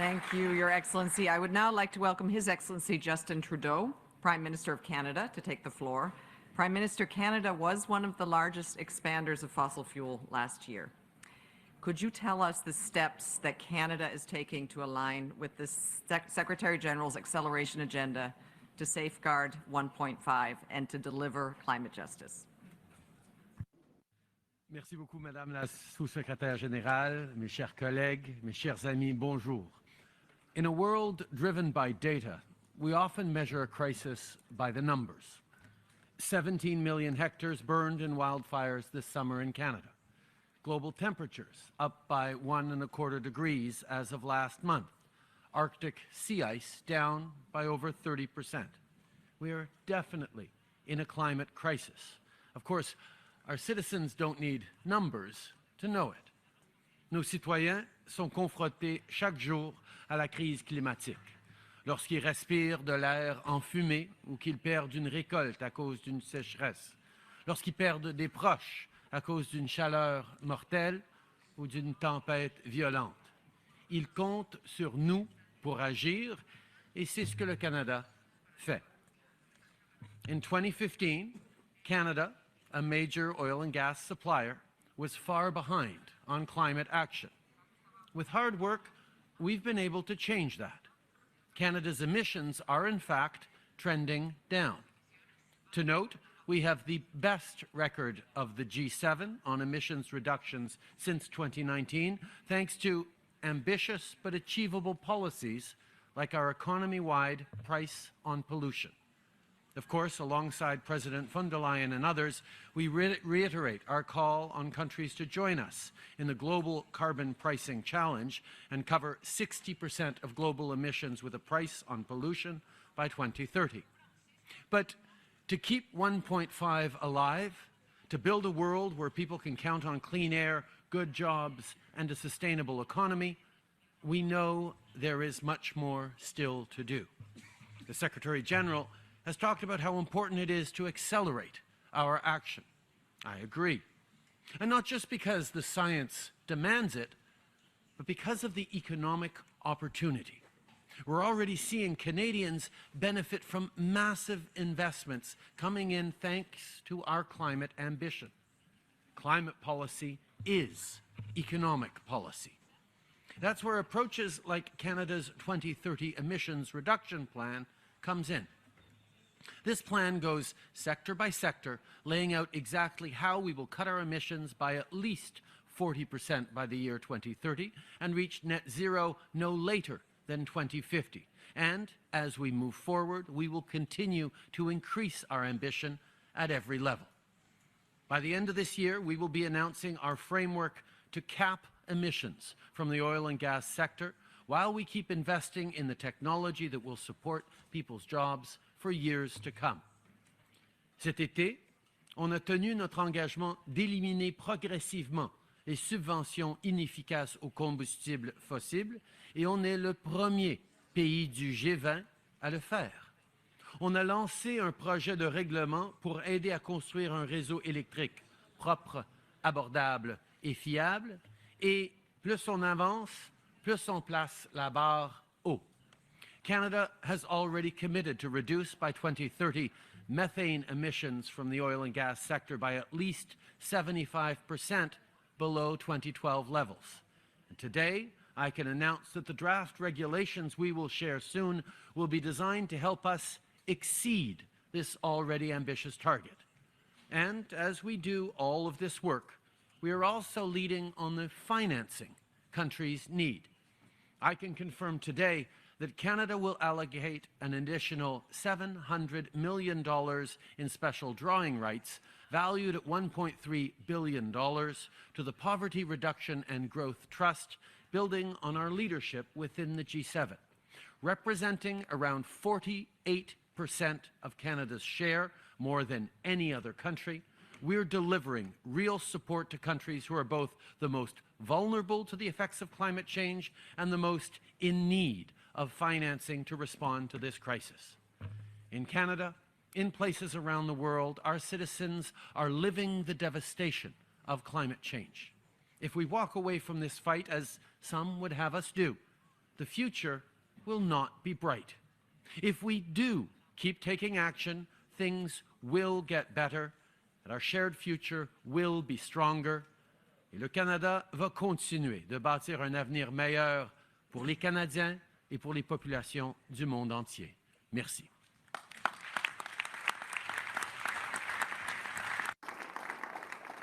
Thank you, Your Excellency. I would now like to welcome His Excellency Justin Trudeau, Prime Minister of Canada, to take the floor. Prime Minister, Canada was one of the largest expanders of fossil fuel last year. Could you tell us the steps that Canada is taking to align with the Secretary General's acceleration agenda to safeguard 1.5 and to deliver climate justice? Merci beaucoup, Madame la Sous-Secrétaire Générale, mes chers collègues, mes chers amis, bonjour. In a world driven by data, we often measure a crisis by the numbers. 17 million hectares burned in wildfires this summer in Canada. Global temperatures up by 1.25 degrees as of last month. Arctic sea ice down by over 30%. We are definitely in a climate crisis. Of course, our citizens don't need numbers to know it. Nos citoyens sont confrontés chaque jour à la crise climatique. Lorsqu'ils respirent de l'air enfumé ou qu'ils perdent une récolte à cause d'une sécheresse. Lorsqu'ils perdent des proches à cause d'une chaleur mortelle ou d'une tempête violente. Ils comptent sur nous pour agir et c'est ce que le Canada fait. In 2015, Canada, a major oil and gas supplier, was far behind on climate action. With hard work, we've been able to change that. Canada's emissions are in fact trending down. To note, we have the best record of the G7 on emissions reductions since 2019, thanks to ambitious but achievable policies like our economy-wide price on pollution. Of course, alongside President von der Leyen and others, we reiterate our call on countries to join us in the global carbon pricing challenge and cover 60% of global emissions with a price on pollution by 2030. But to keep 1.5 alive, to build a world where people can count on clean air, good jobs, and a sustainable economy, we know there is much more still to do. The Secretary General has talked about how important it is to accelerate our action. I agree. And not just because the science demands it, but because of the economic opportunity. We're already seeing Canadians benefit from massive investments coming in thanks to our climate ambition. Climate policy is economic policy. That's where approaches like Canada's 2030 emissions reduction plan comes in. This plan goes sector by sector, laying out exactly how we will cut our emissions by at least 40% by the year 2030 and reach net zero no later than 2050. And as we move forward, we will continue to increase our ambition at every level. By the end of this year, we will be announcing our framework to cap emissions from the oil and gas sector while we keep investing in the technology that will support people's jobs for years to come. Cet été, on a tenu notre engagement d'éliminer progressivement les subventions inefficaces aux combustibles fossiles et on est le premier pays du G20 à le faire. On a lancé un projet de règlement pour aider à construire un réseau électrique propre, abordable et fiable et plus on avance, plus on place la barre haut. Canada has already committed to reduce by 2030 methane emissions from the oil and gas sector by at least 75% below 2012 levels. And today, I can announce that the draft regulations we will share soon will be designed to help us exceed this already ambitious target. And as we do all of this work, we are also leading on the financing countries need. I can confirm today that Canada will allocate an additional $700 million in special drawing rights, valued at $1.3 billion, to the Poverty Reduction and Growth Trust, building on our leadership within the G7. Representing around 48% of Canada's share, more than any other country, we're delivering real support to countries who are both the most vulnerable to the effects of climate change and the most in need of financing to respond to this crisis. In Canada, in places around the world, our citizens are living the devastation of climate change. If we walk away from this fight, as some would have us do, the future will not be bright. If we do keep taking action, things will get better, and our shared future will be stronger. Et le Canada va continuer de bâtir un avenir meilleur pour les Canadiens et pour les populations du monde entier. Merci.